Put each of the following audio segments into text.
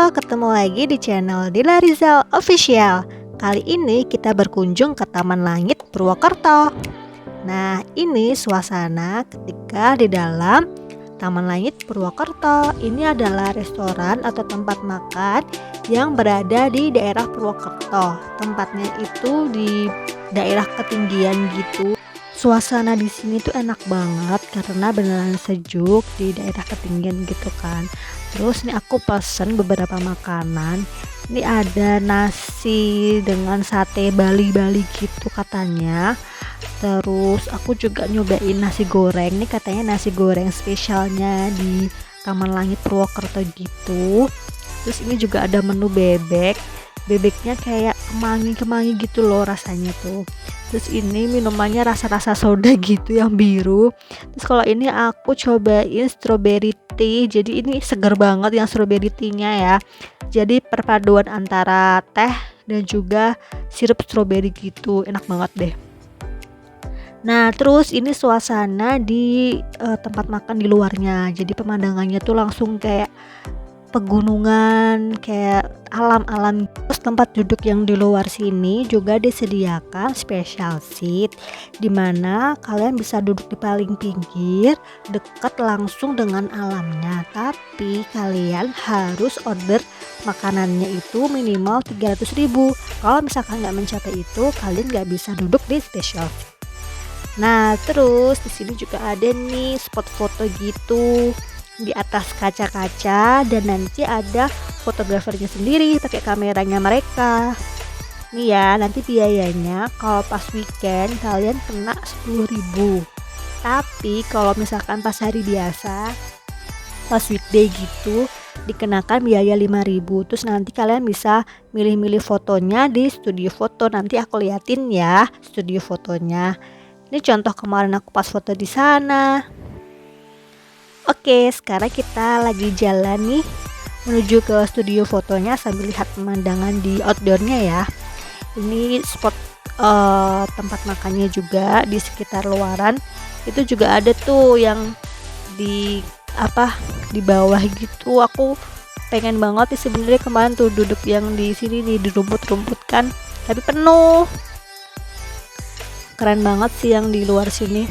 Halo, ketemu lagi di channel Dila Rizal Official. Kali ini kita berkunjung ke Taman Langit Purwokerto. Nah, ini suasana ketika di dalam Taman Langit Purwokerto. Ini adalah restoran atau tempat makan yang berada di daerah Purwokerto. Tempatnya itu di daerah ketinggian gitu. Suasana di sini tuh enak banget karena beneran sejuk di daerah ketinggian gitu kan. Terus nih aku pesen beberapa makanan. Ini ada nasi dengan sate Bali-Bali gitu katanya. Terus aku juga nyobain nasi goreng. Ini katanya nasi goreng spesialnya di Taman Langit Purwokerto gitu. Terus ini juga ada menu bebek. Bebeknya kayak kemangi-kemangi gitu loh rasanya tuh. Terus ini minumannya rasa-rasa soda gitu yang biru. Terus kalau ini aku cobain strawberry tea. Jadi ini seger banget yang strawberry tea-nya ya. Jadi perpaduan antara teh dan juga sirup strawberry gitu. Enak banget deh. Nah, terus ini suasana di tempat makan di luarnya. Jadi pemandangannya tuh langsung kayak pegunungan, kayak alam-alam. Terus tempat duduk yang di luar sini juga disediakan special seat, dimana kalian bisa duduk di paling pinggir dekat langsung dengan alamnya. Tapi kalian harus order makanannya itu minimal 300.000. Kalau misalkan nggak mencapai itu, kalian nggak bisa duduk di special seat. Nah, terus di sini juga ada nih spot foto gitu di atas kaca-kaca, dan nanti ada fotografernya sendiri pakai kameranya mereka. Nih ya, nanti biayanya kalau pas weekend kalian kena 10.000. Tapi kalau misalkan pas hari biasa, pas weekday gitu, dikenakan biaya 5.000. Terus nanti kalian bisa milih-milih fotonya di studio foto. Nanti aku liatin ya studio fotonya. Ini contoh kemarin aku pas foto di sana. Oke, sekarang kita lagi jalan nih menuju ke studio fotonya sambil lihat pemandangan di outdoornya ya. Ini spot tempat makannya juga di sekitar luaran. Itu juga ada tuh yang di bawah gitu. Aku pengen banget sih sebenarnya kemarin tuh duduk yang di sini nih di rumput-rumput kan, tapi penuh. Keren banget sih yang di luar sini.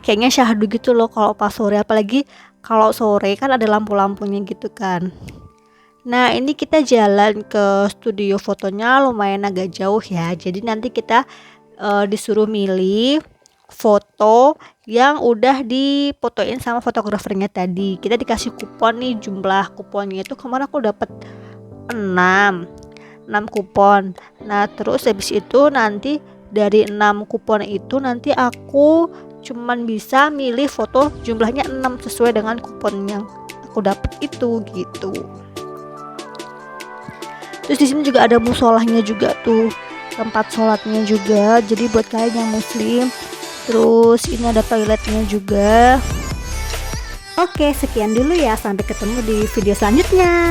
Kayaknya syahdu gitu loh kalau pas sore, apalagi kalau sore kan ada lampu-lampunya gitu kan. Nah, ini kita jalan ke studio fotonya lumayan agak jauh ya. Jadi nanti kita disuruh milih foto yang udah dipotoin sama fotografernya tadi. Kita dikasih kupon nih, jumlah kuponnya itu kemarin aku dapat 6 kupon. Nah, terus habis itu nanti dari 6 kupon itu nanti aku cuman bisa milih foto jumlahnya 6 sesuai dengan kupon yang aku dapat itu gitu. Terus di sini juga ada musolahnya juga tuh, tempat sholatnya juga. Jadi buat kalian yang muslim. Terus ini ada toiletnya juga. Oke, sekian dulu ya, sampai ketemu di video selanjutnya.